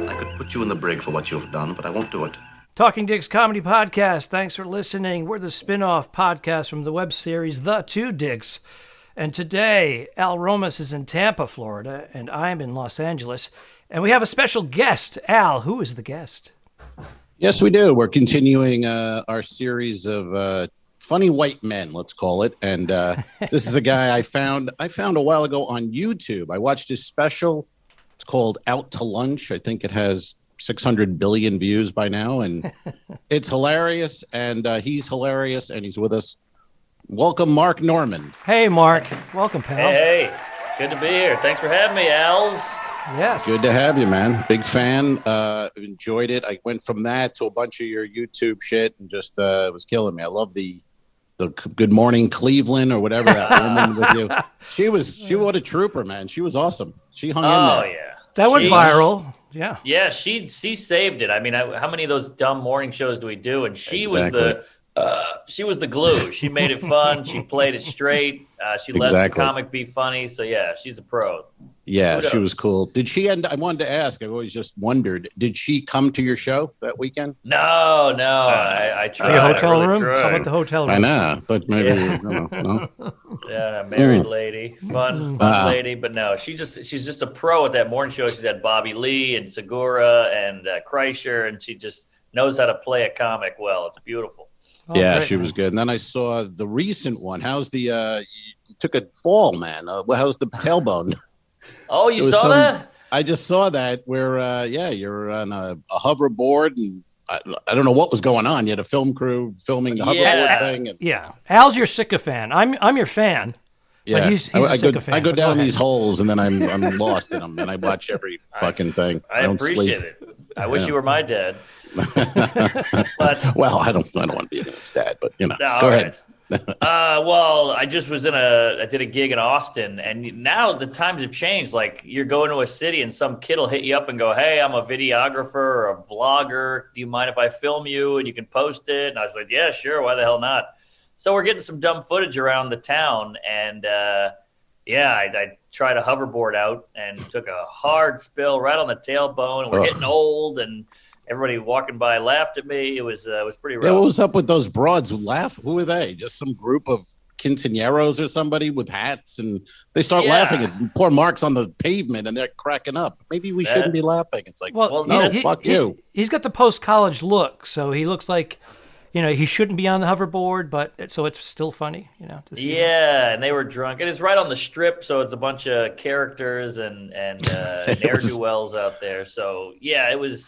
I could put you in the brig for what you've done, but I won't do it. Talking Dicks Comedy Podcast. Thanks for listening. We're the spin-off podcast from the web series The Two Dicks. And today, Al Romas is in Tampa, Florida, and I'm in Los Angeles. And we have a special guest. Al, who is the guest? Yes, we do. We're continuing our series of funny white men, let's call it. And this is a guy I found a while ago on YouTube. I watched his special. It's called Out to Lunch. I think it has 600 billion views by now, and it's hilarious, and he's hilarious, and he's with us. Welcome, Mark Norman. Hey, Mark. Welcome, pal. Hey, good to be here. Thanks for having me, Als. Yes. Good to have you, man. Big fan. Enjoyed it. I went from that to a bunch of your YouTube shit, and just it was killing me. I love the Good Morning Cleveland or whatever that woman with you. She what a trooper, man. She was awesome. She hung in there. Oh, yeah. That went viral. Yeah. Yeah, she saved it. I mean, how many of those dumb morning shows do we do? And she was the glue. She made it fun. She played it straight. She let the comic be funny. So yeah, she's a pro. Yeah, she was cool. Did she end? I wanted to ask. I've always just wondered. Did she come to your show that weekend? No. I tried. The hotel room? Tried. How about the hotel room? I know, but maybe no. Yeah, married lady, fun lady, but no, she's just a pro at that morning show. She's had Bobby Lee and Segura and Kreischer, and she just knows how to play a comic well. It's beautiful. Oh, yeah, great. she was good. And then I saw the recent one. How's the you took a fall, man? How's the tailbone? Oh, you saw that? I just saw that where you're on a hoverboard, and I don't know what was going on. You had a film crew filming the hoverboard thing. And, yeah, Al's your sycophant. I'm your fan. yeah, but he's a sycophant. I go but down go these holes, and then I'm lost in them, and I watch every fucking thing. I don't appreciate sleep. it. I wish you were my dad. Well, I don't want to be anyone's dad, but No, go ahead. Well, I just was I did a gig in Austin, and now the times have changed. Like, you're going to a city, and some kid will hit you up and go, "Hey, I'm a videographer or a vlogger. Do you mind if I film you and you can post it?" And I was like, "Yeah, sure. Why the hell not?" So we're getting some dumb footage around the town, and I tried a hoverboard out and took a hard spill right on the tailbone. And we're getting old, and everybody walking by laughed at me. It was pretty rough. Yeah, what was up with those broads who laugh? Who were they? Just some group of quinceañeros or somebody with hats, and they start laughing at poor Mark's on the pavement, and they're cracking up. Maybe we shouldn't be laughing. It's like, fuck you. He's got the post-college look, so he looks like, he shouldn't be on the hoverboard, but so it's still funny, to see him. And they were drunk. And it's right on the strip, so it's a bunch of characters and ne'er-do-wells out there. So, yeah, it was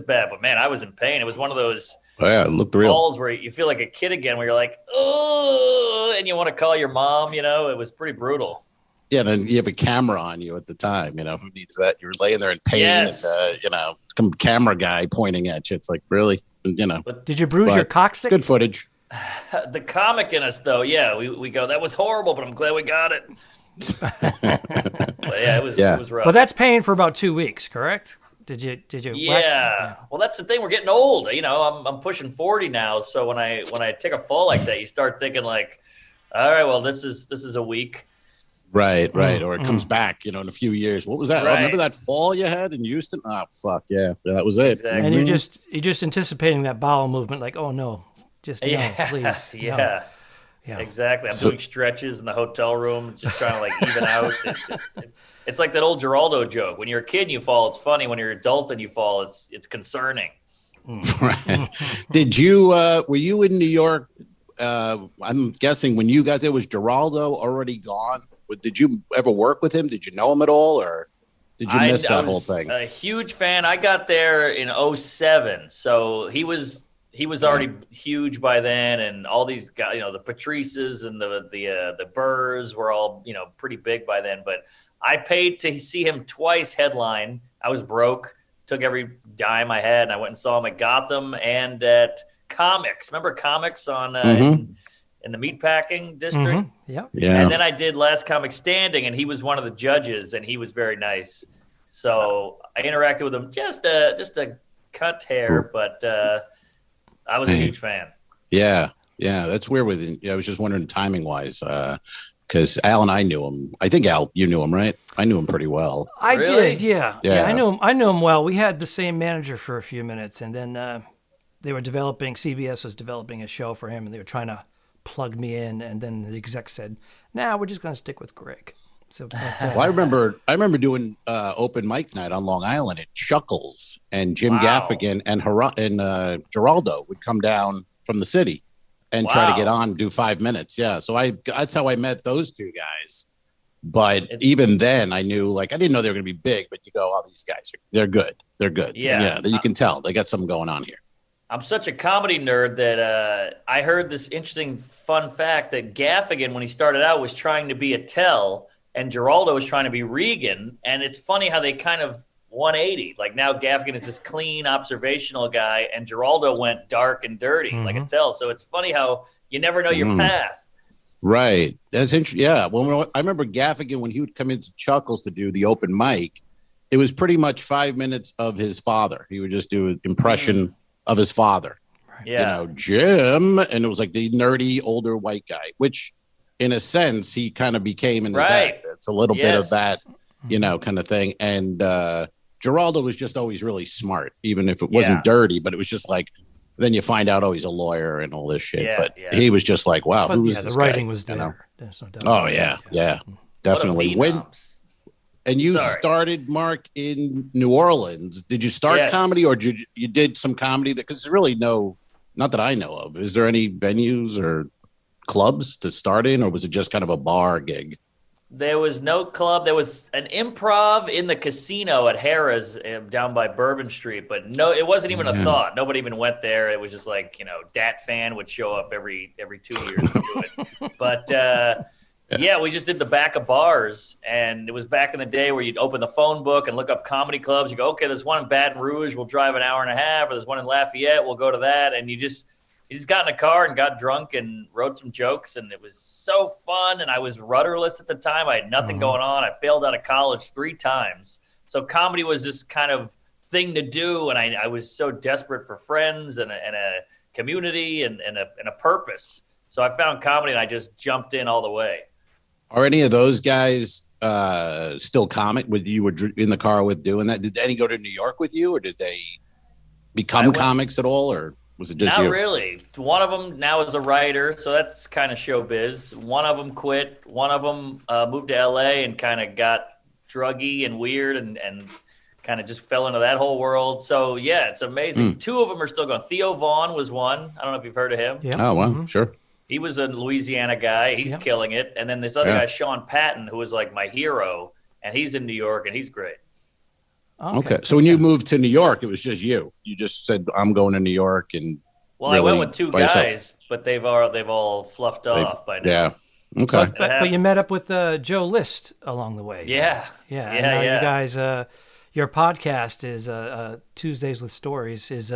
bad. But, man, I was in pain. It was one of those it looked real. falls where you feel like a kid again, where you're like, oh, and you want to call your mom, It was pretty brutal. Yeah, and then you have a camera on you at the time, who needs that? You're laying there in pain, Yes. and, some camera guy pointing at you. It's like, really? But did you bruise your coccyx? Good footage. The comic in us, though, we go, that was horrible, but I'm glad we got it. But, it was rough. But that's paying for about 2 weeks, correct? Did you? Yeah. Well, that's the thing. We're getting old. I'm pushing 40 now. So when I take a fall like that, you start thinking like, all right, well, this is a week. Right. Or it comes back, in a few years. What was that? Right. Remember that fall you had in Houston? Oh, fuck, yeah. That was it. Exactly. And you're just anticipating that bowel movement, like, oh no, just no, please. Yeah. No. Yeah. Exactly. I'm doing stretches in the hotel room, just trying to even out. It's like that old Geraldo joke. When you're a kid and you fall, it's funny. When you're an adult and you fall, it's concerning. Right. Did you, were you in New York? I'm guessing when you got there, was Geraldo already gone? Did you ever work with him? Did you know him at all, or did you miss that whole thing? A huge fan. I got there in 2007, so he was already huge by then, and all these guys, the Patrices and the Burrs were all pretty big by then. But I paid to see him twice headline. I was broke, took every dime I had, and I went and saw him at Gotham and at Comics. Remember Comics on in the meatpacking district? Yeah. And then I did Last Comic Standing, and he was one of the judges, and he was very nice. So I interacted with him just a cut hair, but I was a huge fan. Yeah, that's weird. I was just wondering timing wise. because Al and I knew him. I think, Al, you knew him, right? I knew him pretty well. I Really? did, yeah. Yeah. I knew him well. We had the same manager for a few minutes, and then they were CBS was developing a show for him, and they were trying to plug me in, and then the exec said, "Nah, we're just going to stick with Greg." So, Well, I remember doing open mic night on Long Island at Chuckles, and Jim Wow. Gaffigan and Geraldo would come down from the city and try to Wow. get on, do 5 minutes. Yeah, so that's how I met those two guys. But even then, I knew, like, I didn't know they were going to be big, but you go, oh, these guys, they're good. They're good. Yeah. You can tell. They got something going on here. I'm such a comedy nerd that I heard this interesting fun fact that Gaffigan, when he started out, was trying to be Attell, and Geraldo was trying to be Regan. And it's funny how they kind of 180. Like, now Gaffigan is this clean, observational guy, and Geraldo went dark and dirty, like Attell. So it's funny how you never know your path. Right. That's interesting. Yeah. Well, I remember Gaffigan, when he would come into Chuckles to do the open mic, it was pretty much 5 minutes of his father. He would just do an impression of his father. Yeah. You know, Jim, and it was like the nerdy older white guy, which in a sense he kind of became in his act. It's a little bit of that, kind of thing. And Geraldo was just always really smart, even if it wasn't dirty, but it was just like, then you find out, oh, he's a lawyer and all this shit. Yeah, but yeah. he was just like, wow, but who was yeah, this the writing guy? was there. You know? There's no doubt. Oh yeah, definitely. What a When and you started, Mark, in New Orleans. Did you start comedy, or did you did some comedy? Because there's really not that I know of. Is there any venues or clubs to start in, or was it just kind of a bar gig? There was no club. There was an improv in the casino at Harrah's down by Bourbon Street, but no, it wasn't even a thought. Nobody even went there. It was just like, Dat Fan would show up every 2 years to do it. But yeah, we just did the back of bars, and it was back in the day where you'd open the phone book and look up comedy clubs. You go, okay, there's one in Baton Rouge, we'll drive an hour and a half, or there's one in Lafayette, we'll go to that, and you just got in a car and got drunk and wrote some jokes, and it was so fun, and I was rudderless at the time. I had nothing going on. I failed out of college 3 times. So comedy was this kind of thing to do, and I was so desperate for friends and a community and a purpose. So I found comedy, and I just jumped in all the way. Are any of those guys still comic with you? Were in the car with doing that? Did any go to New York with you, or did they become comics at all, or was it just Not you? really. One of them now is a writer, so that's kind of showbiz. One of them quit. One of them moved to L.A. and kind of got druggy and weird and kind of just fell into that whole world. So, yeah, it's amazing. 2 of them are still going. Theo Vaughn was one. I don't know if you've heard of him. Yeah. Oh, wow, sure. He was a Louisiana guy. He's killing it. And then this other guy, Sean Patton, who was like my hero, and he's in New York, and he's great. Okay. So when you moved to New York, it was just you. You just said, I'm going to New York. And well, I went with 2 guys, but they've all fluffed off by now. Yeah. Okay. But you met up with Joe List along the way. Yeah. And now you guys, your podcast is Tuesdays with Stories is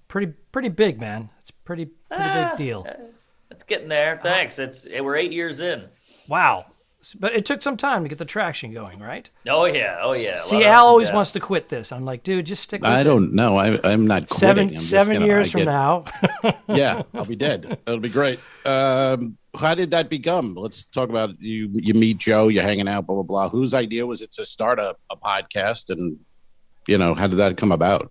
pretty big, man. It's pretty big deal. It's getting there. Thanks. We're 8 years in. Wow. But it took some time to get the traction going, right? Oh, yeah. See, Al always wants to quit this. I'm like, dude, just stick with it. I don't know. I'm not quitting. Seven years from now. Yeah, I'll be dead. It'll be great. How did that become? Let's talk about you. You meet Joe, you're hanging out, blah, blah, blah. Whose idea was it to start a podcast? And, how did that come about?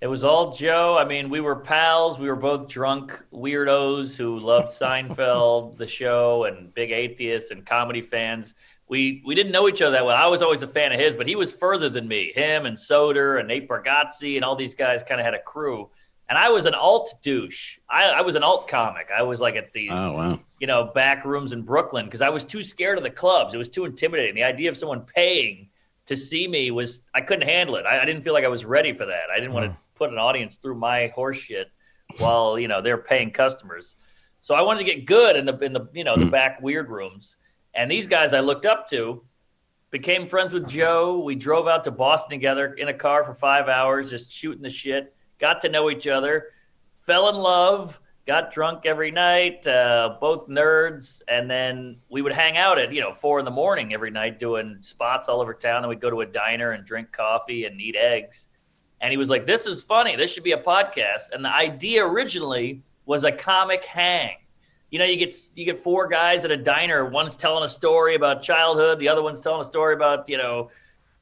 It was all Joe. I mean, we were pals. We were both drunk weirdos who loved Seinfeld, the show, and big atheists and comedy fans. We didn't know each other that well. I was always a fan of his, but he was further than me. Him and Soder and Nate Bargatze and all these guys kind of had a crew. And I was an alt douche. I was an alt comic. I was like at these, back rooms in Brooklyn because I was too scared of the clubs. It was too intimidating. The idea of someone paying to see me I couldn't handle it. I didn't feel like I was ready for that. I didn't want to put an audience through my horse shit while, they're paying customers. So I wanted to get good in the the back weird rooms. And these guys I looked up to became friends with Joe. We drove out to Boston together in a car for 5 hours, just shooting the shit, got to know each other, fell in love, got drunk every night, both nerds. And then we would hang out at, 4 a.m. every night doing spots all over town. Then we'd go to a diner and drink coffee and eat eggs. And he was like, this is funny. This should be a podcast. And the idea originally was a comic hang. you get four guys at a diner. One's telling a story about childhood. The other one's telling a story about,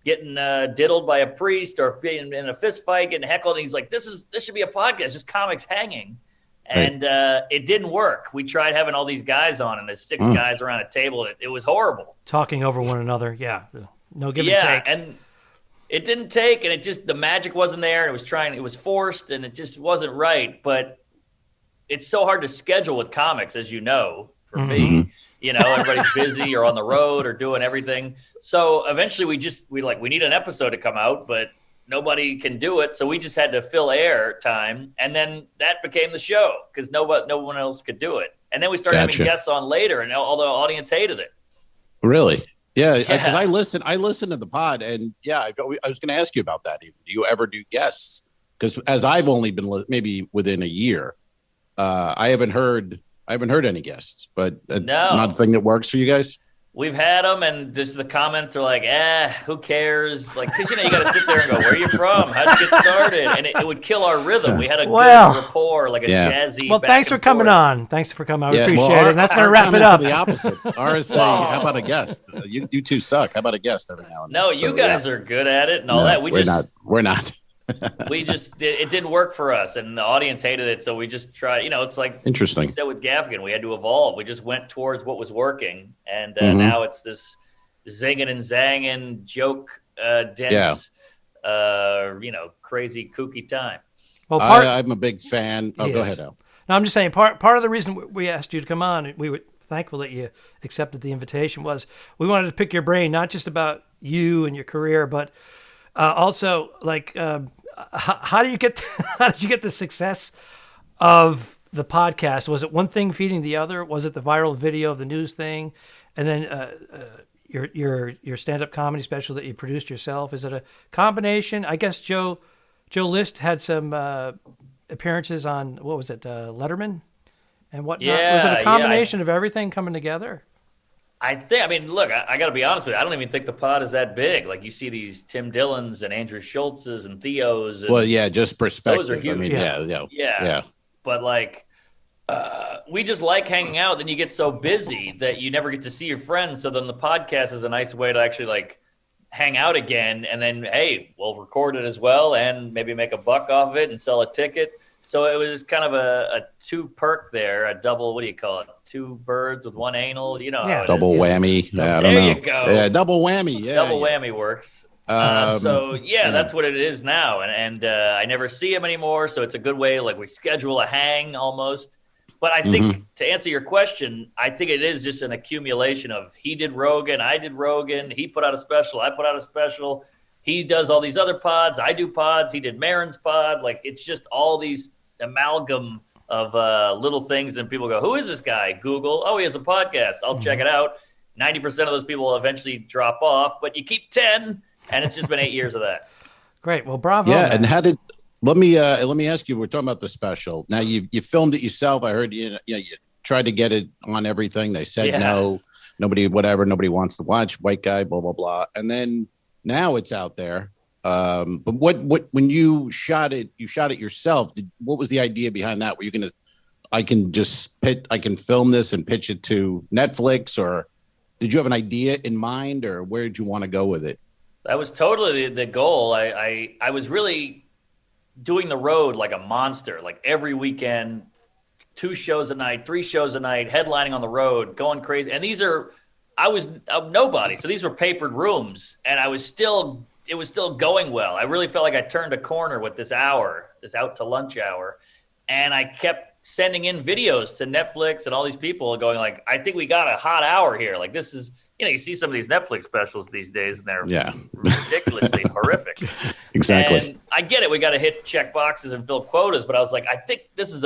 getting diddled by a priest or being in a fist fight, getting heckled. And he's like, this should be a podcast, just comics hanging. And it didn't work. We tried having all these guys on, and there's 6 guys around a table. It was horrible. Talking over one another. Yeah. No give and take. Yeah, and it didn't take, and the magic wasn't there. And it was forced, and it just wasn't right. But it's so hard to schedule with comics, as you know, for me. Everybody's busy or on the road or doing everything. So eventually we need an episode to come out, but nobody can do it. So we just had to fill air time. And then that became the show because no one else could do it. And then we started having guests on later, and all the audience hated it. Really? Yeah. Because I listened to the pod, and I was going to ask you about that. Do you ever do guests? Because as I've only been maybe within a year, I haven't heard any guests, but not a thing that works for you guys. We've had them, and the comments are like, who cares? Like, because you got to sit there and go, where are you from? How'd you get started? And it would kill our rhythm. We had a good rapport, like a jazzy. Well, thanks for coming on. Thanks for coming on. We appreciate it. And that's going to wrap it up. The opposite. Ours saying, how about a guest? You two suck. How about a guest every now and then? No, you guys are good at it and all that. We're not. It didn't work for us, and the audience hated it, so we just tried. It's like interesting. We said with Gaffigan, we had to evolve. We just went towards what was working, and now it's this zinging and zanging joke, dense, crazy kooky time. Well, I'm a big fan. Oh, yes. Go ahead, Al. No, I'm just saying part of the reason we asked you to come on, we were thankful that you accepted the invitation, was we wanted to pick your brain, not just about you and your career, but also, like, how did you get the success of the podcast? Was it one thing feeding the other? Was it the viral video of the news thing, and then your stand-up comedy special that you produced yourself? Is it a combination? I guess Joe List had some appearances on what was it, Letterman, and whatnot. Yeah, was it a combination of everything coming together? Look, I got to be honest with you. I don't even think the pod is that big. Like, you see these Tim Dillons and Andrew Schultzes and Theos. And just perspective. Those are huge. Yeah. But, like, we just like hanging out. Then you get so busy that you never get to see your friends. So then the podcast is a nice way to actually, like, hang out again. And then, hey, we'll record it as well and maybe make a buck off of it and sell a ticket. So it was kind of a two-perk there, a double, what do you call it? 2 birds with 1 anal, double whammy. I don't know. You go. Yeah, double whammy. Yeah, double whammy works. That's what it is now. And I never see him anymore, so it's a good way, like, we schedule a hang almost. But I think, to answer your question, I think it is just an accumulation of he did Rogan, I did Rogan, he put out a special, I put out a special, he does all these other pods, I do pods, he did Maron's pod. Like, it's just all these amalgam of little things, and people go, who is this guy? Google, oh, he has a podcast, I'll check it out. 90% of those people will eventually drop off, but you keep 10, and it's just been 8 years of that. Great. Well, bravo. Yeah, man. and how did let me ask you, we're talking about the special. Now you filmed it yourself. I heard you tried to get it on everything. They said no, nobody wants to watch, white guy, blah blah blah. And then now it's out there. But what when you shot it yourself, what was the idea behind that? Were you gonna I can film this and pitch it to Netflix, or did you have an idea in mind, or where did you want to go with it? That was totally the goal. I was really doing the road like a monster, like every weekend, 2 shows a night, 3 shows a night, headlining on the road, going crazy. And I was nobody. So these were papered rooms, and it was still going well. I really felt like I turned a corner with this hour, this out to lunch hour. And I kept sending in videos to Netflix and all these people going like, I think we got a hot hour here. Like, this is, you see some of these Netflix specials these days, and they're ridiculously horrific. Exactly. And I get it. We got to check boxes and fill quotas, but I was like, I think this is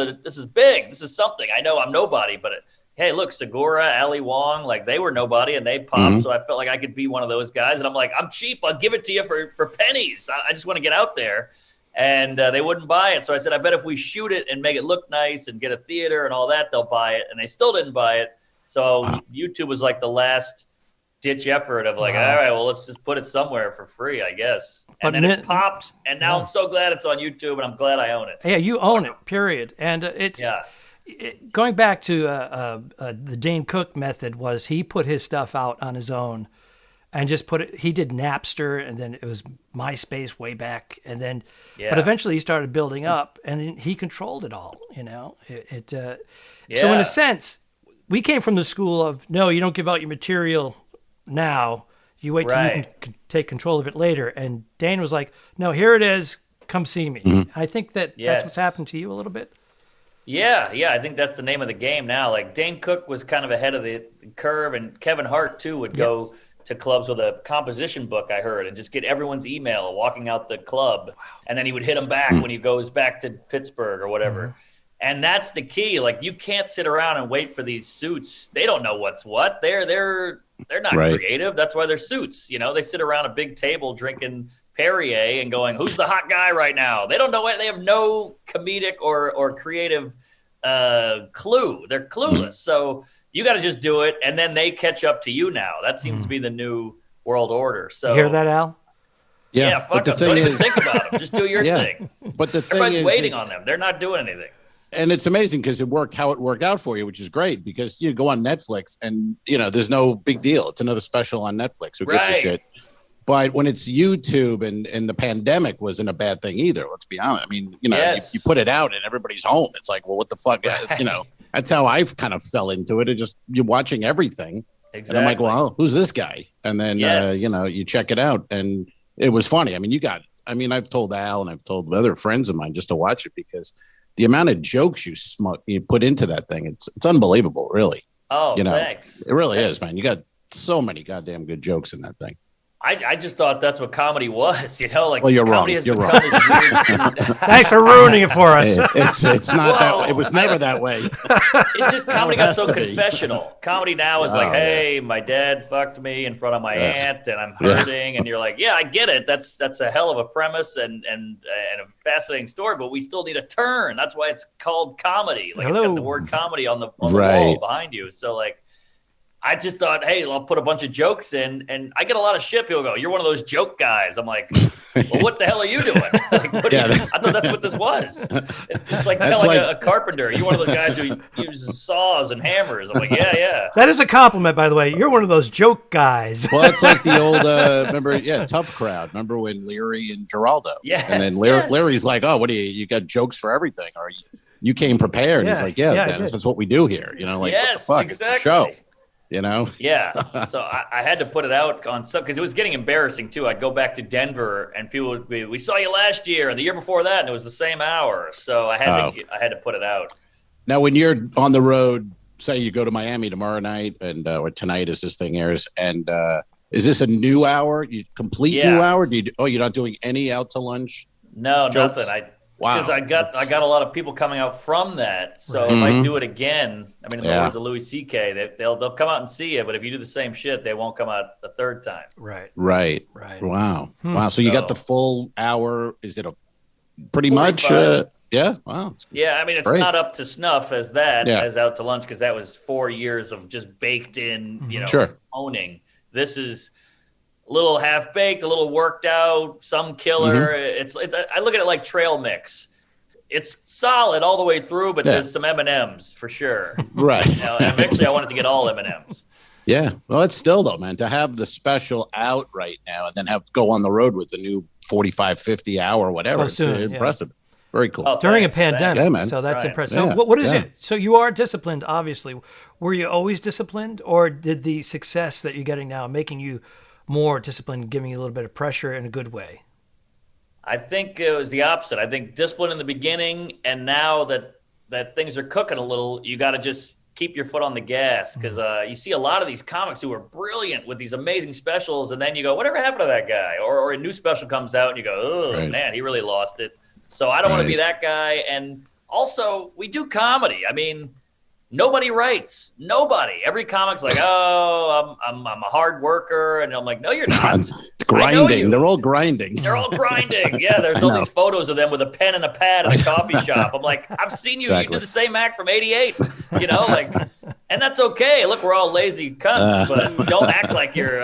big. This is something. I know I'm nobody, but hey, look, Segura, Ali Wong, like, they were nobody and they popped. Mm-hmm. So I felt like I could be one of those guys. And I'm like, I'm cheap. I'll give it to you for pennies. I just want to get out there. And they wouldn't buy it. So I said, I bet if we shoot it and make it look nice and get a theater and all that, they'll buy it. And they still didn't buy it. So YouTube was like the last ditch effort of like, all right, well, let's just put it somewhere for free, I guess. And then it popped, and now I'm so glad it's on YouTube, and I'm glad I own it. Yeah, you own it, period. And Going back to the Dane Cook method, was he put his stuff out on his own and just put it. He did Napster, and then it was MySpace way back, and then, but eventually he started building up, and he controlled it all. So in a sense, we came from the school of no, you don't give out your material now. You wait till you can take control of it later. And Dane was like, no, here it is. Come see me. Mm-hmm. I think that's what's happened to you a little bit. Yeah, I think that's the name of the game now. Like Dane Cook was kind of ahead of the curve, and Kevin Hart too would go to clubs with a composition book, I heard, and just get everyone's email walking out the club, and then he would hit them back when he goes back to Pittsburgh or whatever. And that's the key. Like you can't sit around and wait for these suits. They don't know what's what. They're not creative. That's why they're suits. They sit around a big table drinking Perrier and going, who's the hot guy right now? They don't know what. They have no comedic or creative clue. They're clueless. So you got to just do it, and then they catch up to you now. That seems to be the new world order. So you hear that, Al? Yeah, fuck them. Don't even think about them. Just do your thing. But the Everybody's thing is, waiting on them. They're not doing anything. And it's amazing because it worked how it worked out for you, which is great because you go on Netflix and, there's no big deal. It's another special on Netflix. Who gives a shit? But when it's YouTube and the pandemic wasn't a bad thing either, let's be honest. I mean, you put it out and everybody's home. It's like, well, what the fuck? That's how I kind of fell into it. It just, you're watching everything. Exactly. And I'm like, well, who's this guy? And then, you check it out. And it was funny. I mean, I've told Al and I've told other friends of mine just to watch it because the amount of jokes you put into that thing, it's unbelievable, really. Oh, thanks. It really is, man. You got so many goddamn good jokes in that thing. I just thought that's what comedy was, Well, you're wrong. Has you're become wrong. This weird... Thanks for ruining it for us. It's not that. It was never that way. It's just comedy got so confessional. Comedy now is like, hey, my dad fucked me in front of my aunt, and I'm hurting, and you're like, yeah, I get it. That's a hell of a premise and a fascinating story, but we still need a turn. That's why it's called comedy. Like it's got the word comedy on the wall behind you. So like. I just thought, hey, I'll put a bunch of jokes in, and I get a lot of shit. People go, you're one of those joke guys. I'm like, well, what the hell are you doing? Like, I thought that's what this was. It's just like, kind of like a carpenter. You're one of those guys who uses saws and hammers. I'm like, yeah. That is a compliment, by the way. You're one of those joke guys. Well, it's like the old, Tough Crowd. Remember when Leary and Geraldo? Yeah. And then Larry's like, oh, what do you got jokes for everything? Or you came prepared. Yeah. He's like, that's what we do here. What the fuck? Exactly. It's a show. Yeah. So I had to put it out on some because it was getting embarrassing too. I'd go back to Denver and people would be, we saw you last year and the year before that, and it was the same hour. So I had to put it out. Now, when you're on the road, say you go to Miami tomorrow night and or tonight as this thing airs, and is this a new hour? New hour? You're not doing any out to lunch? No, jokes? Nothing. Wow. Because I got a lot of people coming out from that. So if I do it again, I mean, in the words of Louis C.K., they'll come out and see you, but if you do the same shit, they won't come out a third time. Right. Wow. Wow. So you got the full hour. Is it pretty 45. Much? Yeah. Wow. Yeah. I mean, it's great. Not up to snuff as Out to Lunch because that was 4 years of just baked in, owning. This is a little half-baked, a little worked out, some killer. It's I look at it like trail mix. It's solid all the way through, but there's some M&Ms for sure. Right. And eventually I wanted to get all M&Ms. Yeah. Well, it's still, though, man, to have the special out right now and then have to go on the road with the new 45, 50 hour, whatever. It's impressive. Very cool. Oh, during a pandemic. Yeah, man. So that's impressive. So what is it? So you are disciplined, obviously. Were you always disciplined, or did the success that you're getting now making you more disciplined, giving you a little bit of pressure in a good way? I think it was the opposite. I think discipline in the beginning, and now that things are cooking a little, you got to just keep your foot on the gas because you see a lot of these comics who are brilliant with these amazing specials, and then you go, whatever happened to that guy? Or a new special comes out, and you go, oh, man, he really lost it. So I don't want to be that guy. And also, we do comedy. I mean, nobody writes. Nobody. Every comic's like, oh, I'm a hard worker. And I'm like, no, you're not. It's grinding. They're all grinding. They're all grinding. Yeah, there's all these photos of them with a pen and a pad in a coffee shop. I'm like, I've seen you. Exactly. You did the same act from 88. And that's okay. Look, we're all lazy cunts, but don't act like you're,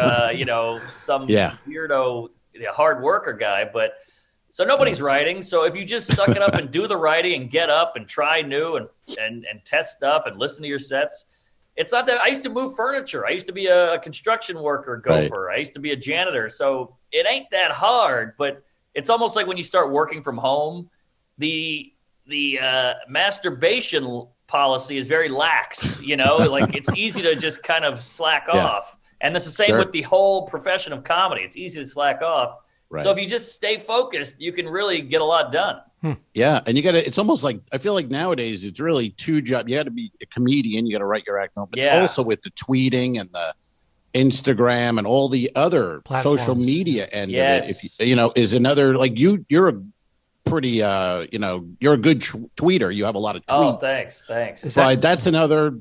some weirdo hard worker guy. But So nobody's writing. So if you just suck it up and do the writing and get up and try new and test stuff and listen to your sets, it's not that. I used to move furniture. I used to be a construction worker, gopher. Right. I used to be a janitor. So it ain't that hard, but it's almost like when you start working from home, the masturbation policy is very lax, like it's easy to just kind of slack off. And it's the same with the whole profession of comedy. It's easy to slack off. Right. So if you just stay focused, you can really get a lot done. Yeah, and it's almost like, I feel like nowadays it's really two jobs. You got to be a comedian, you got to write your act on, but also with the tweeting and the Instagram and all the other platforms. Social media end of it, if is another, like you're a pretty, you're a good tweeter. You have a lot of tweets. Oh, thanks. But that's another,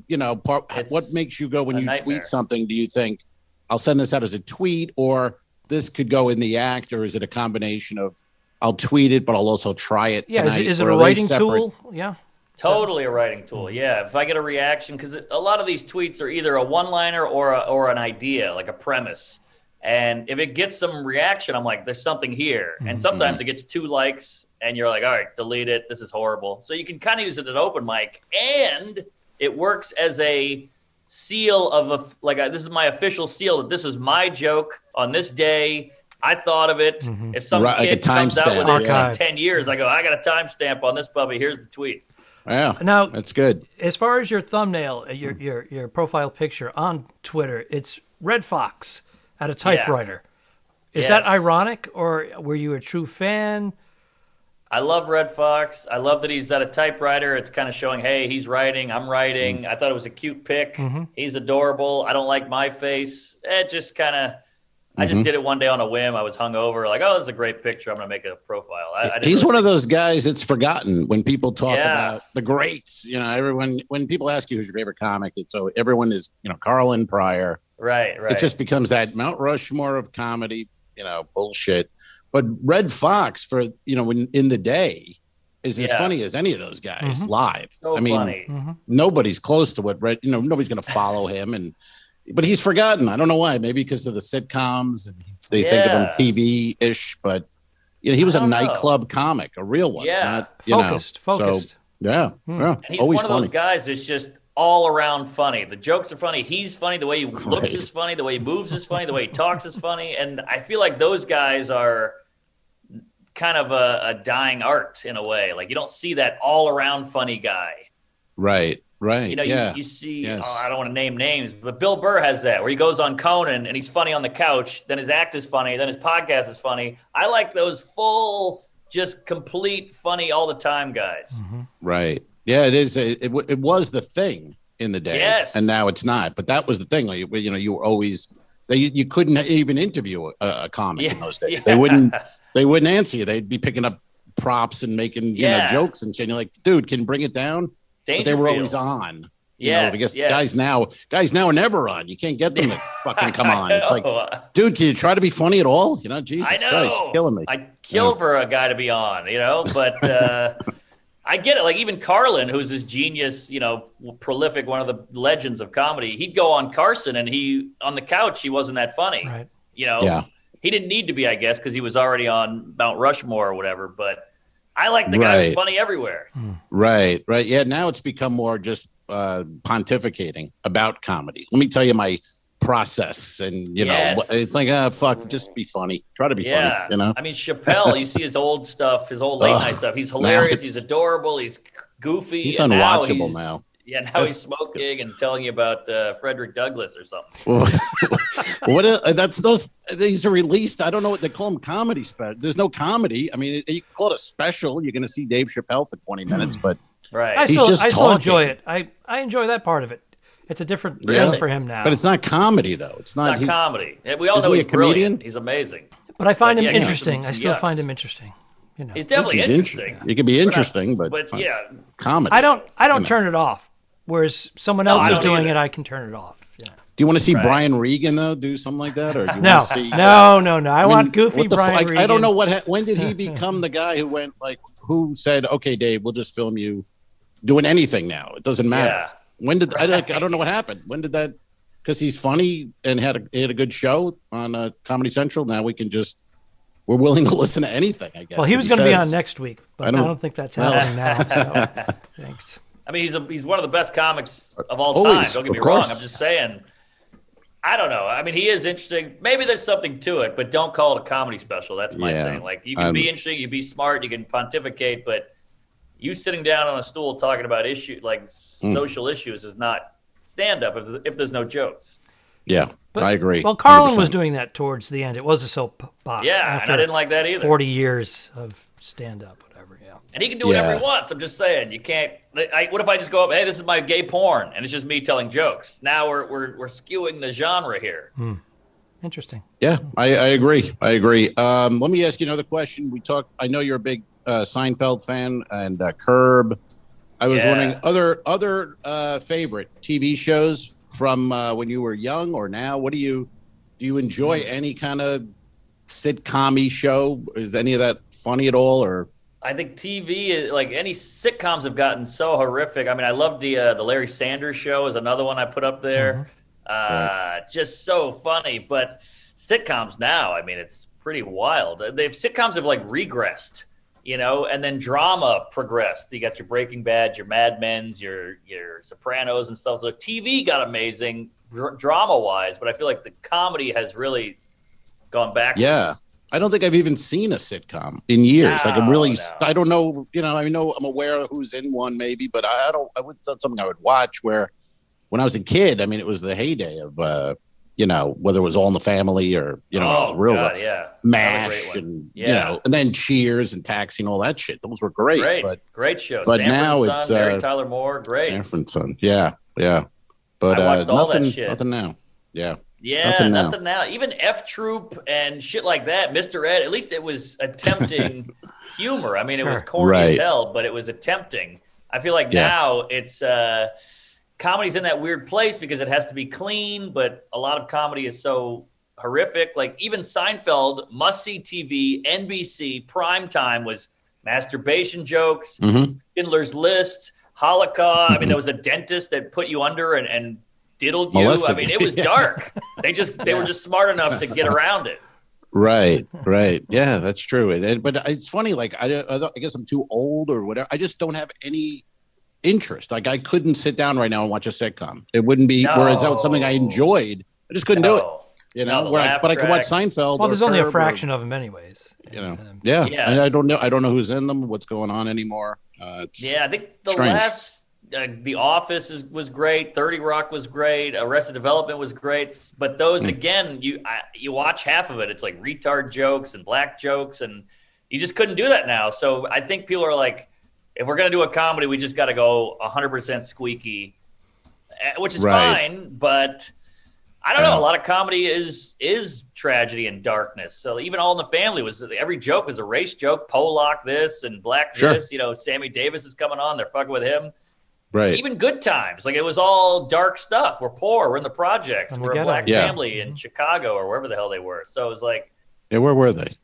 part. What makes you go when you nightmare. tweet something? Do you think, I'll send this out as a tweet, or this could go in the act, or is it a combination of, I'll tweet it, but I'll also try it tonight? Is it a writing tool? Yeah. Totally a writing tool, yeah. If I get a reaction, because a lot of these tweets are either a one-liner or an idea, like a premise. And if it gets some reaction, I'm like, there's something here. And sometimes it gets 2 likes, and you're like, all right, delete it. This is horrible. So you can kind of use it at an open mic, and it works as a seal of this is my official seal that this is my joke on this day. I thought of it. If some kid comes out with it in 10 years, I go, I got a timestamp on this puppy. Here's the tweet. Yeah, now that's good. As far as your thumbnail, your profile picture on Twitter, it's Red Fox at a typewriter. Is that ironic, or were you a true fan? I love Red Fox. I love that he's at a typewriter. It's kind of showing, hey, he's writing, I'm writing. I thought it was a cute pic. He's adorable. I don't like my face. It just kind of, I just did it one day on a whim. I was hungover, like, oh, this is a great picture. I'm going to make a profile. He's one of those guys that's forgotten when people talk about the greats. Everyone, when people ask you who's your favorite comic, everyone is, Carlin, Pryor. Right. It just becomes that Mount Rushmore of comedy, bullshit. But Red Fox, for when in the day, is as funny as any of those guys live. So funny. Nobody's close to what Red. Nobody's going to follow him, but he's forgotten. I don't know why. Maybe because of the sitcoms, and they think of him TV-ish. But he was a nightclub comic, a real one. Yeah, not, focused. So, yeah. And he's always one of those guys that's just all around funny. The jokes are funny. He's funny. The way he looks is funny. The way he moves is funny. The way he talks is funny. And I feel like those guys are kind of a dying art in a way. Like you don't see that all around funny guy. Right. You see, I don't want to name names, but Bill Burr has that where he goes on Conan and he's funny on the couch. Then his act is funny. Then his podcast is funny. I like those full, just complete funny all the time guys. Right. Yeah, it is. It was the thing in the day. Yes. And now it's not. But that was the thing. Like, you were always, you couldn't even interview a comic in those days. They wouldn't answer you. They'd be picking up props and making jokes and shit. And you're like, dude, can you bring it down? But they were always on. I guess guys now are never on. You can't get them to fucking come on. It's like, dude, can you try to be funny at all? Jesus I know. Christ, you're killing me. I'd kill for a guy to be on, but I get it. Like even Carlin, who's this genius, prolific, one of the legends of comedy, he'd go on Carson and on the couch, he wasn't that funny. Right. He didn't need to be, I guess, because he was already on Mount Rushmore or whatever, but I like the guy who's funny everywhere. Right. Yeah, now it's become more just pontificating about comedy. Let me tell you my process, and it's like, fuck, just be funny. Try to be funny. I mean, Chappelle, you see his old stuff, his old late night stuff. He's hilarious. He's adorable. He's goofy. He's unwatchable now. Yeah, now he's smoking and telling you about Frederick Douglass or something. That's those. These are released. I don't know what they call them. Comedy special. There's no comedy. I mean, you call it a special. You're going to see Dave Chappelle for 20 minutes, but I still enjoy it. I enjoy that part of it. It's a different thing for him now. But it's not comedy, though. It's not comedy. We all know he's brilliant. He's amazing. But I find him interesting. I still find him interesting. He's definitely interesting. It can be interesting, but comedy. I don't turn it off. Whereas someone else is doing it, I can turn it off. Do you want to see Brian Regan though do something like that, or do you no, want to see, no? I want goofy Brian Regan. I don't know when did he become the guy who went who said, "Okay, Dave, we'll just film you doing anything now. It doesn't matter." Yeah. When did I don't know what happened? When did that? Because he's funny and had a good show on Comedy Central. Now we can just we're willing to listen to anything, I guess. Well, he was going to be on next week, but I don't think that's happening now. So, thanks. I mean, he's one of the best comics of all Always, time. Don't get me of course. wrong. I'm just saying. I don't know. I mean, he is interesting. Maybe there's something to it, but don't call it a comedy special. That's my thing. Like, you can be interesting, you can be smart, you can pontificate, but you sitting down on a stool talking about social issues is not stand-up if there's no jokes. Yeah, but, I agree. Well, Carlin was doing that towards the end. It was a soapbox. Yeah, after and I didn't like that either. 40 years of stand-up, whatever, yeah. And he can do whatever he wants. I'm just saying, you can't. What if I just go up? Hey, this is my gay porn, and it's just me telling jokes. Now we're skewing the genre here. Interesting. Yeah, I agree. I agree. Let me ask you another question. I know you're a big Seinfeld fan and Curb. I was wondering other favorite TV shows from when you were young or now. What do you enjoy? Any kind of sitcom-y show? Is any of that funny at all, or? I think TV is like any sitcoms have gotten so horrific. I mean, I love the Larry Sanders Show is another one I put up there. Just so funny. But sitcoms now, I mean, it's pretty wild. Sitcoms have like regressed, and then drama progressed. You got your Breaking Bad, your Mad Men's, your Sopranos and stuff. So TV got amazing drama wise, but I feel like the comedy has really gone back. Yeah. I don't think I've even seen a sitcom in years. I don't know. I know I'm aware of who's in one, maybe, but it's not something I would watch. Where when I was a kid, I mean, it was the heyday of, whether it was All in the Family or MASH and and then Cheers and Taxi and all that shit. Those were great. Great shows. But Sanford now Son, it's Mary Tyler Moore, great. Sanford Son, yeah. But I watched all that shit. Nothing now. Yeah. Yeah, nothing now. Even F Troop and shit like that, Mr. Ed, at least it was attempting humor. I mean, it was corny as hell, but it was attempting. I feel like now it's comedy's in that weird place because it has to be clean, but a lot of comedy is so horrific. Like even Seinfeld, must-see TV, NBC, primetime was masturbation jokes, Schindler's List, Holocaust. I mean, there was a dentist that put you under and diddled you. Molested. I mean, it was dark. They were just smart enough to get around it. Right. Yeah, that's true. But it's funny. Like I guess I'm too old or whatever. I just don't have any interest. Like I couldn't sit down right now and watch a sitcom. It wouldn't be. Whereas that was something I enjoyed. I just couldn't do it. But I could watch Seinfeld. Well, there's only a fraction of them, anyways. And I don't know. I don't know who's in them. What's going on anymore? I think the strange. last. The Office was great. 30 Rock was great. Arrested Development was great. But those, again, you watch half of it. It's like retard jokes and black jokes, and you just couldn't do that now. So I think people are like, if we're going to do a comedy, we just got to go 100% squeaky, which is fine. But I don't know. A lot of comedy is tragedy and darkness. So even All in the Family every joke was a race joke. Pollock this and black this. Sammy Davis is coming on. They're fucking with him. Right. Even Good Times. Like, it was all dark stuff. We're poor. We're in the projects. We're a black family in Chicago or wherever the hell they were. So it was like... Yeah, where were they?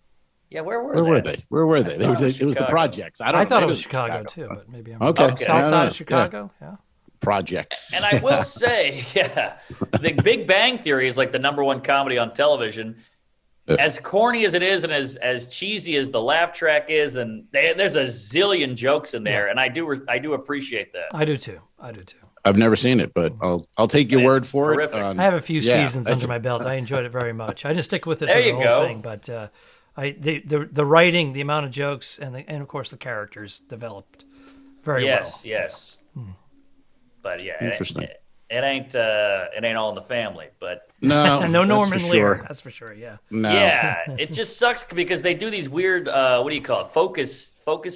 Yeah, where were they? Where were they? It was the projects. I thought it was Chicago, too, but maybe I'm okay. South side of Chicago? Yeah. Projects. And I will say, the Big Bang Theory is like the number one comedy on television. As corny as it is and as cheesy as the laugh track is, and there's a zillion jokes in there, and I do appreciate that. I do too. I've never seen it, but I'll take your word for it. I have a few seasons under my belt. I enjoyed it very much. I didn't stick with it through the whole thing, but the writing, the amount of jokes, and of course the characters developed very well. Yes. But interesting. It ain't All in the Family, but no Norman Lear, sure. that's for sure. Yeah. No. Yeah, it just sucks because they do these weird what do you call it? Focus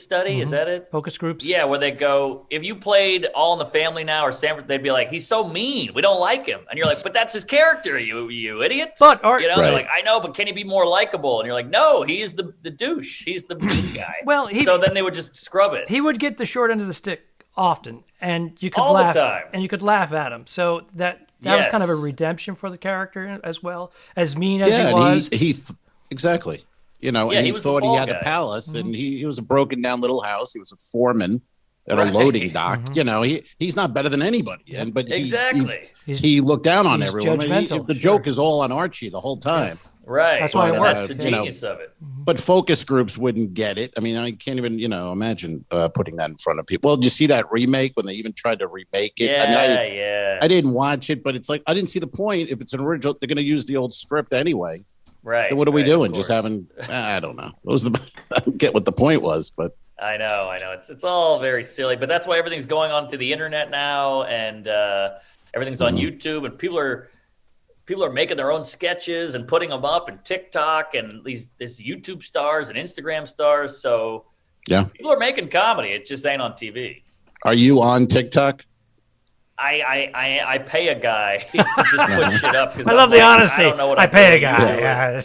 study, is that it? Focus groups. Yeah, where they go, if you played All in the Family now or Sanford, they'd be like, he's so mean, we don't like him, and you're like, but that's his character, you idiot. But they're like, I know, but can he be more likable? And you're like, no, he's the douche, he's the mean guy. Well, so then they would just scrub it. He would get the short end of the stick often, and you could all laugh the time. And you could laugh at him. So that was kind of a redemption for the character as well. As mean as he was. He exactly. And he thought he had a palace, and he was a broken down little house. He was a foreman at a loading dock. He's not better than anybody. But exactly. He looked down on he's everyone. Judgmental, the joke is all on Archie the whole time. Right. That's why it And works. that's the You know, genius of it. But focus groups wouldn't get it. I mean, I can't even, imagine putting that in front of people. Well, did you see that remake when they even tried to remake it? Yeah, I didn't watch it, but it's like, I didn't see the point. If it's an original, they're going to use the old script anyway. Right. So what are we doing? Of Just course. having, I don't know. I don't get what the point was, but. I know. It's all very silly, but that's why everything's going on to the internet now, and everything's on YouTube, and people are making their own sketches and putting them up, and TikTok, and these YouTube stars and Instagram stars. So Yeah. people are making comedy. It just ain't on TV. Are you on TikTok? I pay a guy to just put shit up. 'Cause I love the honesty. I don't know what I I'm pay a doing. guy. Yeah.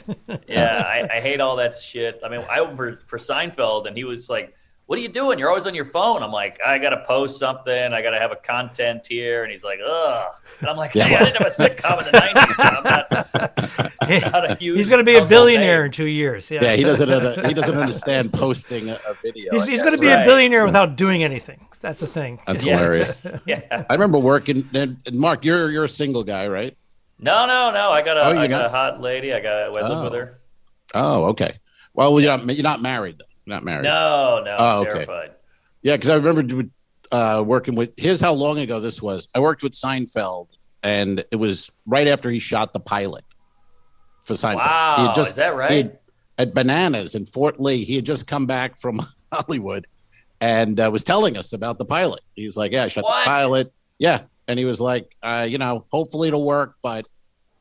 Yeah, I hate all that shit. I mean, I went for Seinfeld, and he was like, "What are you doing? You're always on your phone." I'm like, "I got to post something. I got to have a content here." And he's like, "Ugh." And I'm like, "Hey, I didn't have a sitcom in the 90s. So I'm not a huge He's going to be a household billionaire name." in 2 years. Yeah, he doesn't understand posting a video. He's going to be a billionaire without doing anything. That's the thing. That's hilarious. Yeah. I remember working, and Mark, you're a single guy, right? No. I got Oh, a you got- a hot lady. I live with her. Oh, okay. Well, you're not married, though. You're not married. No. Oh, I'm okay. terrified. Yeah, because I remember working with. Here's how long ago this was. I worked with Seinfeld, and it was right after he shot the pilot for Seinfeld. Wow, is that right? At Bananas in Fort Lee, he had just come back from Hollywood, and was telling us about the pilot. He's like, "Yeah, I shot What? the pilot." Yeah, and he was like, hopefully it'll work, but.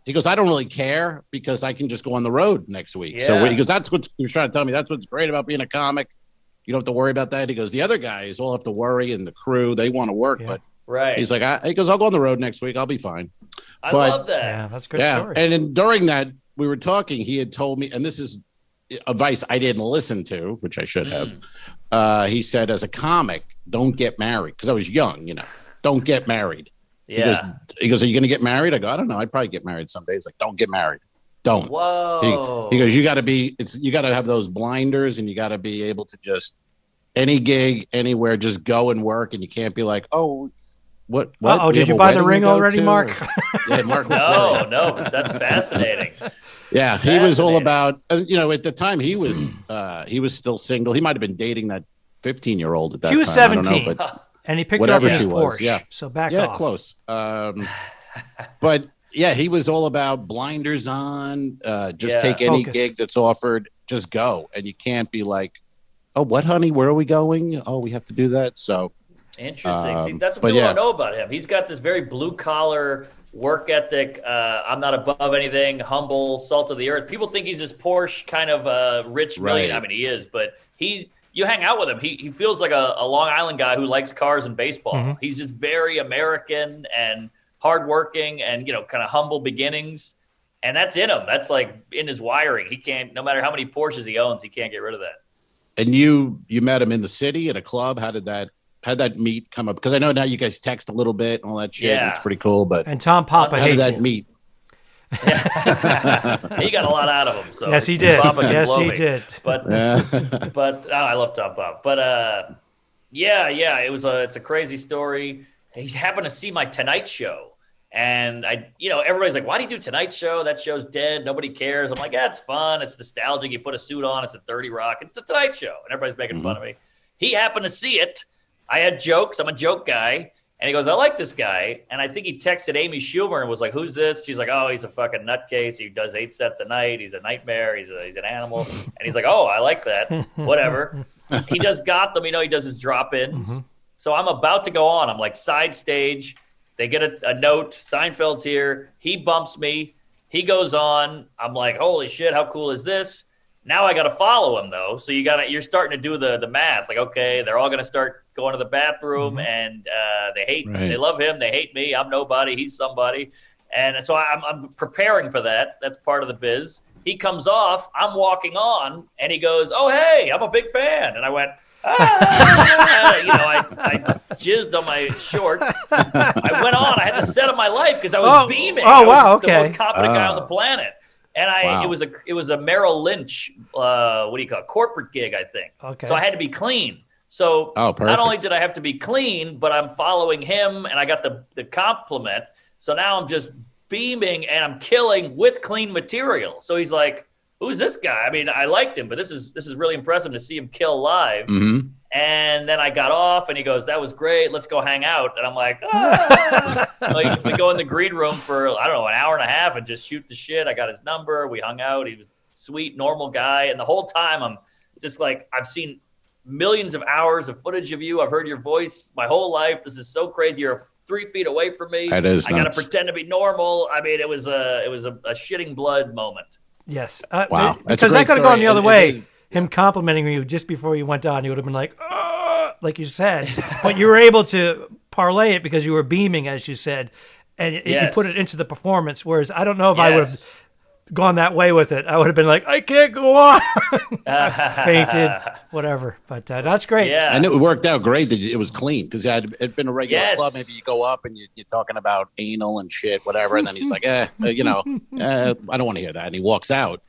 He goes, I don't really care because I can just go on the road next week. Yeah. So he goes, that's what he was trying to tell me. That's what's great about being a comic. You don't have to worry about that. He goes, the other guys all have to worry, and the crew, they want to work. But Right. he's like, he goes, I'll go on the road next week. I'll be fine. I But- love that. Yeah, that's a good story. And then during that, we were talking. He had told me, and this is advice I didn't listen to, which I should have. He said, as a comic, don't get married. Because I was young, Don't get married. Yeah. He goes, are you going to get married? I go, I don't know. I'd probably get married someday. He's like, don't get married. Don't. Whoa. He goes, you got to have those blinders, and you got to be able to just any gig, anywhere, just go and work, and you can't be like, oh, what? Oh, did you buy the ring already, Mark? Yeah, Mark. No, that's fascinating. Yeah, he was all Fascinating. about. At the time, he was still single. He might have been dating that 15-year-old at that time. She was I don't know, 17. but And he picked her up in whatever his she was, Porsche. yeah. So back yeah, off. close. But yeah, he was all about blinders on. Just take any Focus. gig that's offered. Just go, and you can't be like, "Oh, what, honey? Where are we going? Oh, we have to do that." So Interesting. See, that's what but people yeah. don't know about him. He's got this very blue collar work ethic. I'm not above anything. Humble, salt of the earth. People think he's this Porsche kind of rich millionaire. Right. I mean, he is, but you hang out with him. He feels like a Long Island guy who likes cars and baseball. Mm-hmm. He's just very American and hardworking and kind of humble beginnings. And that's in him. That's like in his wiring. He can't. No matter how many Porsches he owns, he can't get rid of that. And you met him in the city at a club. How'd that meet come up? Because I know now you guys text a little bit and all that shit. Yeah. And it's pretty cool. But And Tom Papa how did hates that you. meet? He got a lot out of him. So Yes, he did. Papa can Yes, blow he me. did. But I love Tom Pop. But it's a crazy story. He happened to see my Tonight Show, and everybody's like, "Why do you do Tonight Show? That show's dead. Nobody cares." I'm like, "Yeah, it's fun. It's nostalgic. You put a suit on. It's a 30 Rock. It's the Tonight Show," and everybody's making fun of me. He happened to see it. I had jokes. I'm a joke guy. And he goes, I like this guy. And I think he texted Amy Schumer and was like, who's this? She's like, oh, he's a fucking nutcase. He does 8 sets a night. He's a nightmare. He's an animal. And he's like, oh, I like that. Whatever. He does Gotham. He does his drop-ins. So I'm about to go on. I'm like side stage. They get a note. Seinfeld's here. He bumps me. He goes on. I'm like, holy shit, how cool is this? Now I got to follow him, though. So you're starting to do the math. Like, okay, they're all going to start going to the bathroom, and they love him. They hate me. I'm nobody. He's somebody. And so I'm preparing for that. That's part of the biz. He comes off. I'm walking on, and he goes, oh, hey, I'm a big fan. And I went, I jizzed on my shorts. I went on. I had the set of my life because I was beaming. Oh, wow, I was the okay. most confident guy on the planet. And it was a Merrill Lynch, corporate gig, I think. Okay. So I had to be clean. So not only did I have to be clean, but I'm following him, and I got the compliment. So now I'm just beaming and I'm killing with clean material. So he's like, who's this guy? I mean, I liked him, but this is really impressive to see him kill live. Mm-hmm. And then I got off, and he goes, that was great. Let's go hang out. And I'm like, ah. So we go in the green room for, I don't know, an hour and a half and just shoot the shit. I got his number. We hung out. He was a sweet, normal guy. And the whole time I'm just like, I've seen millions of hours of footage of you. I've heard your voice my whole life. This is so crazy. You're 3 feet away from me. That is I got to pretend to be normal. I mean, it was a shitting blood moment. Yes. Wow. Because that could have gone the other way. Him complimenting you just before you went on, he would have been like, oh, like you said. But you were able to parlay it because you were beaming, as you said, and you put it into the performance. Whereas I don't know if I would have gone that way with it. I would have been like, I can't go on. Fainted, whatever. But that's great. Yeah. And it worked out great that it was clean because it'd been a regular club. Maybe you go up and you're talking about anal and shit, whatever. And then he's like, I don't want to hear that. And he walks out.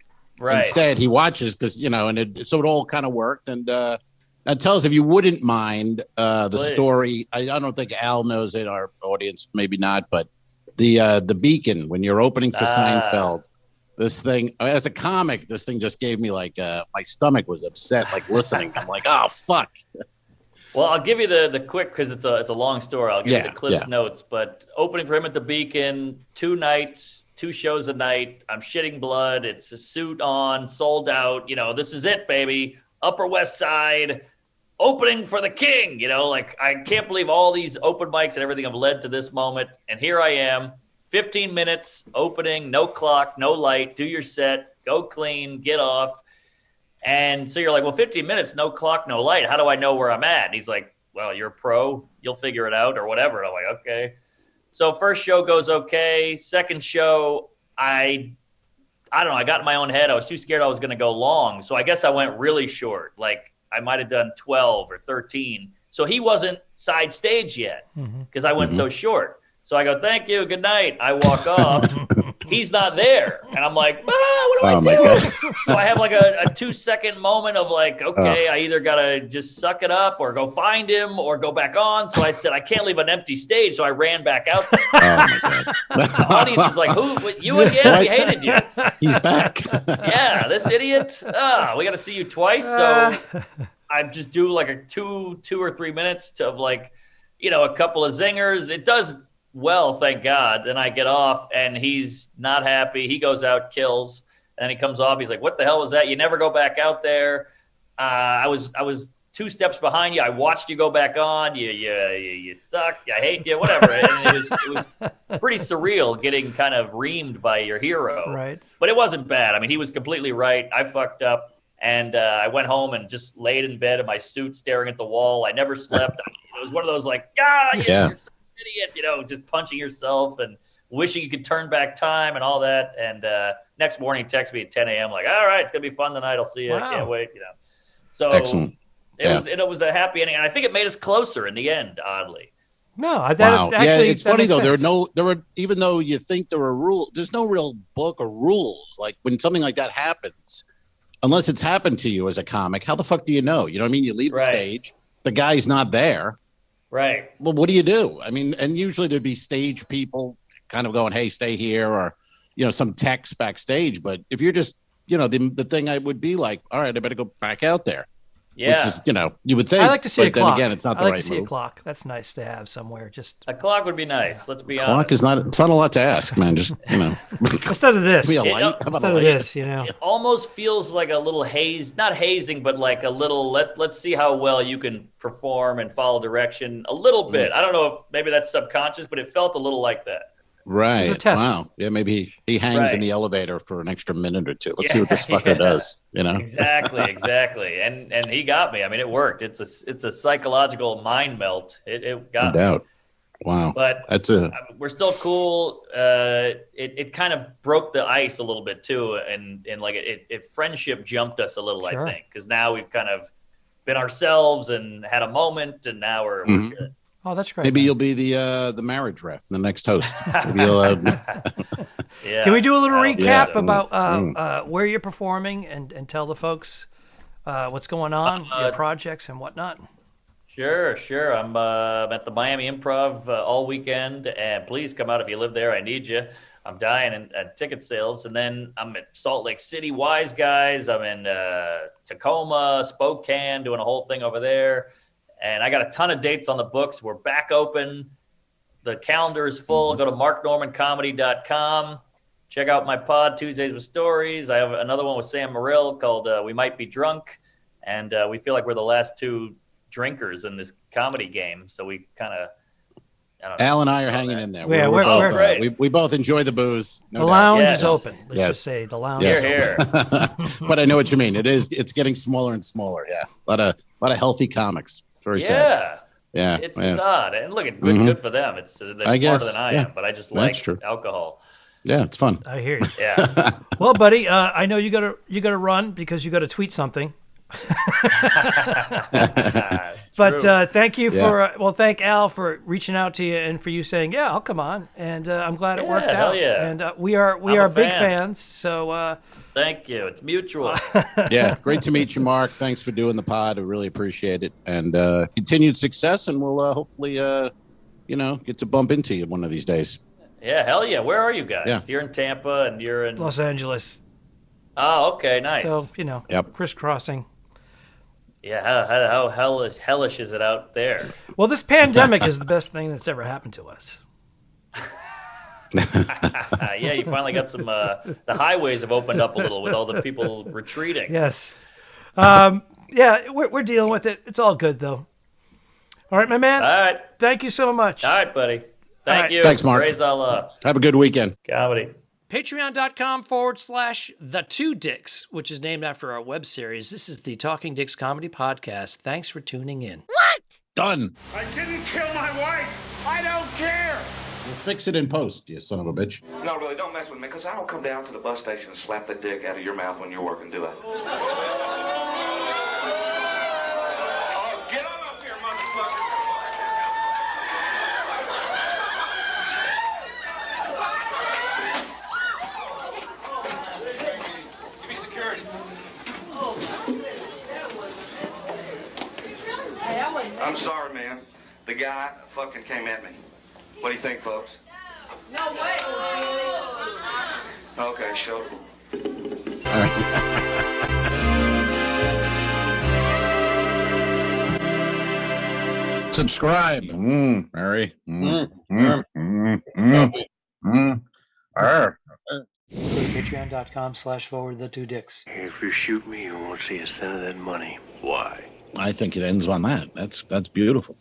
Right. Instead, he watches because, so it all kind of worked. And tell us, if you wouldn't mind, the story. I don't think Al knows it, our audience, maybe not, but the Beacon, when you're opening for Seinfeld, this thing, as a comic, this thing just gave me like, my stomach was upset, like listening. I'm like, oh, fuck. Well, I'll give you the quick, because it's a long story. I'll give you the Cliff's notes. But opening for him at the Beacon, 2 nights. 2 shows a night. I'm shitting blood. It's a suit on, sold out. This is it, baby. Upper West Side, opening for the king. I can't believe all these open mics and everything have led to this moment. And here I am, 15 minutes, opening, no clock, no light, do your set, go clean, get off. And so you're like, well, 15 minutes, no clock, no light. How do I know where I'm at? And he's like, well, you're a pro. You'll figure it out or whatever. And I'm like, okay. So first show goes okay. Second show, I don't know. I got in my own head. I was too scared I was going to go long. So I guess I went really short. Like I might have done 12 or 13. So he wasn't side stage yet because I went so short. So I go, thank you, good night. I walk off. He's not there. And I'm like, what do I do? So I have like a 2-second moment of like, okay, I either got to just suck it up or go find him or go back on. So I said, I can't leave an empty stage. So I ran back out there. The audience is like, who? You again? We hated you. He's back. Yeah, this idiot. We got to see you twice. So I just do like a 2 or 3 minutes of like, a couple of zingers. It does well, thank God. Then I get off, and he's not happy. He goes out, kills, and he comes off. He's like, what the hell was that? You never go back out there. I was 2 steps behind you. I watched you go back on. You suck. I hate you, whatever. And it was pretty surreal getting kind of reamed by your hero. Right. But it wasn't bad. I mean, he was completely right. I fucked up, and I went home and just laid in bed in my suit staring at the wall. I never slept. It was one of those like, you're idiot, just punching yourself and wishing you could turn back time and all that. And next morning, he texted me at 10 a.m. like, all right, it's going to be fun tonight. I'll see you. Wow. I can't wait, So excellent. It was a happy ending. And I think it made us closer in the end, oddly. No, actually, it's funny though. Sense. There were even though you think there were rules, there's no real book or rules. Like when something like that happens, unless it's happened to you as a comic, how the fuck do you know? You know what I mean? You leave the stage, the guy's not there. Right. Well, what do you do? I mean, and usually there'd be stage people kind of going, hey, stay here, or, some text backstage. But if you're just, the thing I would be like, all right, I better go back out there. Yeah. Which is, you would think. I like to see a clock. Then again, it's not the right move. I like to see a clock. That's nice to have somewhere. Just a clock would be nice. Let's be honest. Clock is not. It's not a lot to ask, man. Just instead of this. Instead of this, It almost feels like a little haze, not hazing, but like a little. Let's see how well you can perform and follow direction a little bit. I don't know if maybe that's subconscious, but it felt a little like that. Right. It's a test. Wow. Yeah, maybe he hangs in the elevator for an extra minute or two. Let's see what this fucker does. Exactly. And he got me. I mean, it worked. It's a psychological mind melt. It got me. No doubt. Wow. But we're still cool. It kind of broke the ice a little bit too, and like it friendship jumped us a little, sure. I think, because now we've kind of been ourselves and had a moment, and now we're good. Oh, that's great. Maybe you'll be the marriage ref, the next host. Can we do a little recap about where you're performing and tell the folks what's going on, your projects and whatnot? Sure. I'm at the Miami Improv all weekend, and please come out if you live there. I need you. I'm dying at ticket sales. And then I'm at Salt Lake City, Wise Guys. I'm in Tacoma, Spokane, doing a whole thing over there. And I got a ton of dates on the books. We're back open. The calendar is full. Go to marknormancomedy.com. Check out my pod, Tuesdays with Stories. I have another one with Sam Morrill called We Might Be Drunk. And we feel like we're the last two drinkers in this comedy game. So we kind of, Al and I are hanging in there. Yeah, we're both, great. We both enjoy the booze. The lounge Yeah. is open. Let's Yes. just say the lounge Yes. is open. Here. But I know what you mean. It's getting smaller and smaller. Yeah, a lot of healthy comics. It's very sad. Yeah, It's yeah. odd. And look, it's good for them. They're I guess, smarter than I yeah. am, but I just like That's true. alcohol. Yeah, it's fun. I hear you. Yeah. Well, buddy, I know you gotta run because you gotta tweet something. But thank you for thank Al for reaching out to you and for you saying, yeah, I'll come on, and I'm glad it worked hell out. yeah. And we are I'm a big fan. fans. So Thank you. It's mutual. Yeah, great to meet you, Mark. Thanks for doing the pod. I really appreciate it, and continued success. And we'll hopefully, get to bump into you one of these days. Yeah, hell yeah. Where are you guys? Yeah. You're in Tampa and you're in Los Angeles. Oh, okay, nice. So Yep. crisscrossing. Yeah, how hellish is it out there? Well, this pandemic is the best thing that's ever happened to us. Yeah, you finally got some. The highways have opened up a little with all the people retreating. Yes. Yeah, we're dealing with it. It's all good though. All right, my man. All right, Thank you so much. all right, buddy. All Thank right. you. Thanks, Mark. Praise Allah. Have a good weekend. Comedy. Patreon.com/The Two Dicks, which is named after our web series. This is the Talking Dicks Comedy Podcast. Thanks for tuning in. Done. I didn't kill my wife. I don't care. We'll fix it in post, you son of a bitch. No, really, don't mess with me, because I don't come down to the bus station and slap the dick out of your mouth when you're working, do I? Oh, get on up here, motherfucker. Give me security. I'm sorry, man. The guy fucking came at me. What do you think, folks? No way. Okay, show. Subscribe. Mary. Patreon.com/The Two Dicks. If you shoot me, you won't see a cent of that money. Why? I think it ends on that. That's beautiful.